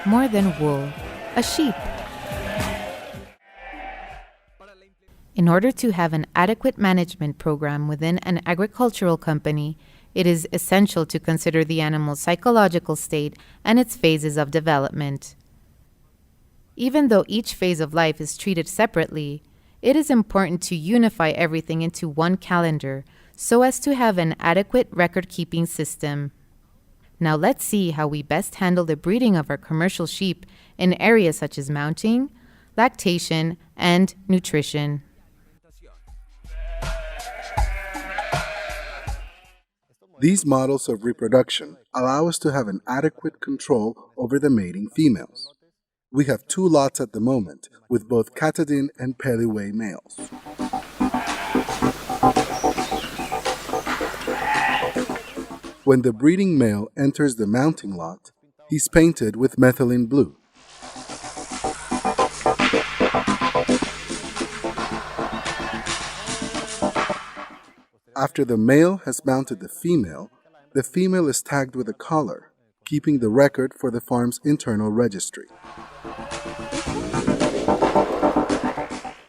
more than wool, a sheep. In order to have an adequate management program within an agricultural company, it is essential to consider the animal's psychological state and its phases of development. Even though each phase of life is treated separately, it is important to unify everything into one calendar so as to have an adequate record-keeping system. Now let's see how we best handle the breeding of our commercial sheep in areas such as mounting, lactation, and nutrition. These models of reproduction allow us to have an adequate control over the mating females. We have 2 lots at the moment, with both Catadin and Peliway males. When the breeding male enters the mounting lot, he's painted with methylene blue. After the male has mounted the female is tagged with a collar, keeping the record for the farm's internal registry.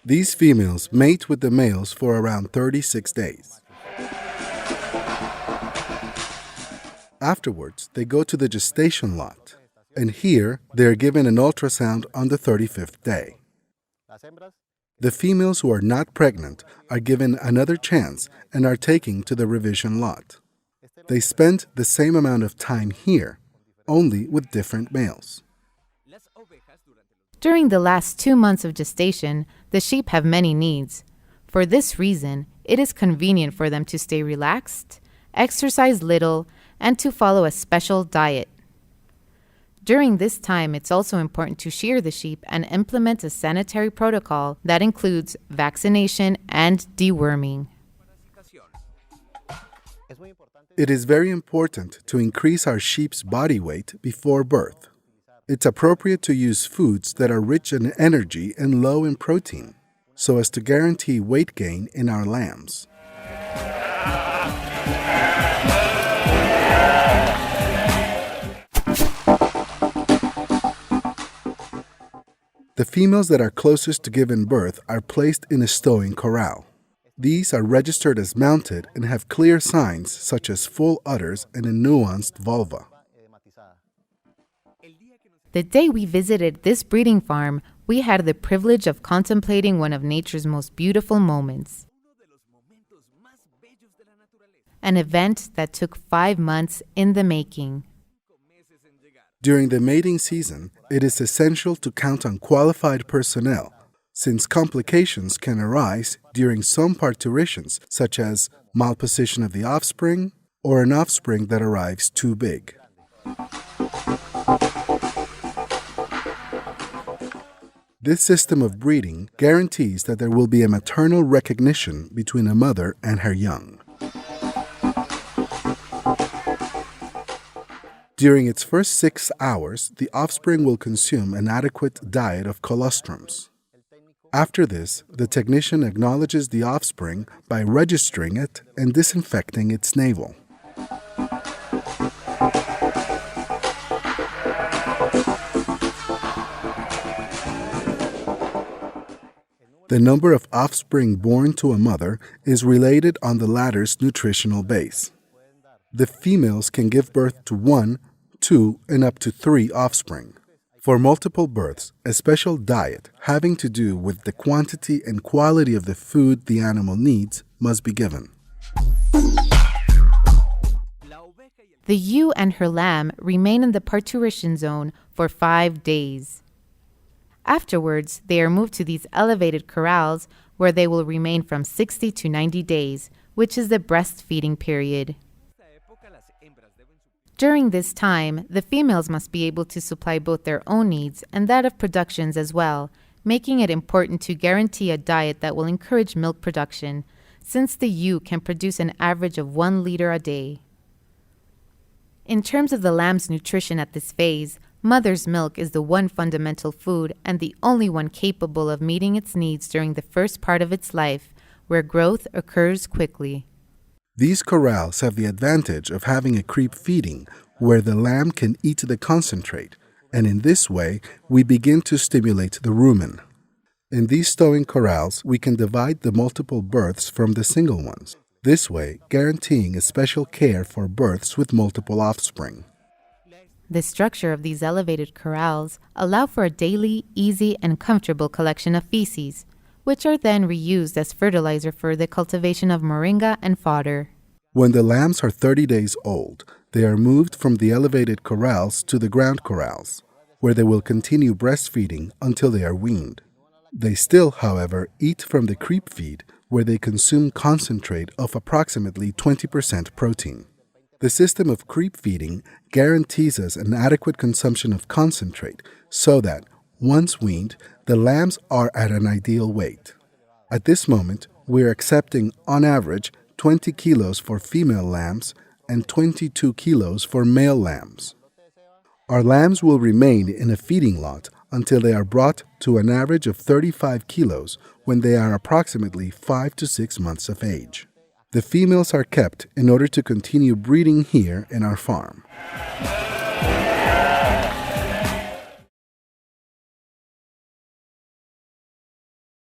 These females mate with the males for around 36 days. Afterwards, they go to the gestation lot, and here they are given an ultrasound on the 35th day. The females who are not pregnant are given another chance and are taken to the revision lot. They spend the same amount of time here, only with different males. During the last 2 months of gestation, the sheep have many needs. For this reason, it is convenient for them to stay relaxed, exercise little, and to follow a special diet. During this time, it's also important to shear the sheep and implement a sanitary protocol that includes vaccination and deworming. It is very important to increase our sheep's body weight before birth. It's appropriate to use foods that are rich in energy and low in protein, so as to guarantee weight gain in our lambs. The females that are closest to giving birth are placed in a stowing corral. These are registered as mounted and have clear signs such as full udders and a nuanced vulva. The day we visited this breeding farm, we had the privilege of contemplating one of nature's most beautiful moments. An event that took 5 months in the making. During the mating season, it is essential to count on qualified personnel, since complications can arise during some parturitions, such as malposition of the offspring or an offspring that arrives too big. This system of breeding guarantees that there will be a maternal recognition between a mother and her young. During its first 6 hours, the offspring will consume an adequate diet of colostrums. After this, the technician acknowledges the offspring by registering it and disinfecting its navel. The number of offspring born to a mother is related on the latter's nutritional base. The females can give birth to 1, 2, and up to 3 offspring. For multiple births, a special diet having to do with the quantity and quality of the food the animal needs must be given. The ewe and her lamb remain in the parturition zone for 5 days. Afterwards, they are moved to these elevated corrals where they will remain from 60 to 90 days, which is the breastfeeding period. During this time, the females must be able to supply both their own needs and that of productions as well, making it important to guarantee a diet that will encourage milk production, since the ewe can produce an average of 1 liter a day. In terms of the lamb's nutrition at this phase, mother's milk is the one fundamental food and the only one capable of meeting its needs during the first part of its life, where growth occurs quickly. These corrals have the advantage of having a creep feeding where the lamb can eat the concentrate and in this way, we begin to stimulate the rumen. In these stowing corrals, we can divide the multiple births from the single ones, this way guaranteeing a special care for births with multiple offspring. The structure of these elevated corrals allow for a daily, easy, and comfortable collection of feces, which are then reused as fertilizer for the cultivation of moringa and fodder. When the lambs are 30 days old, they are moved from the elevated corrals to the ground corrals, where they will continue breastfeeding until they are weaned. They still, however, eat from the creep feed, where they consume concentrate of approximately 20% protein. The system of creep feeding guarantees us an adequate consumption of concentrate so that, once weaned, the lambs are at an ideal weight. At this moment, we are accepting, on average, 20 kilos for female lambs and 22 kilos for male lambs. Our lambs will remain in a feeding lot until they are brought to an average of 35 kilos when they are approximately 5 to 6 months of age. The females are kept in order to continue breeding here in our farm.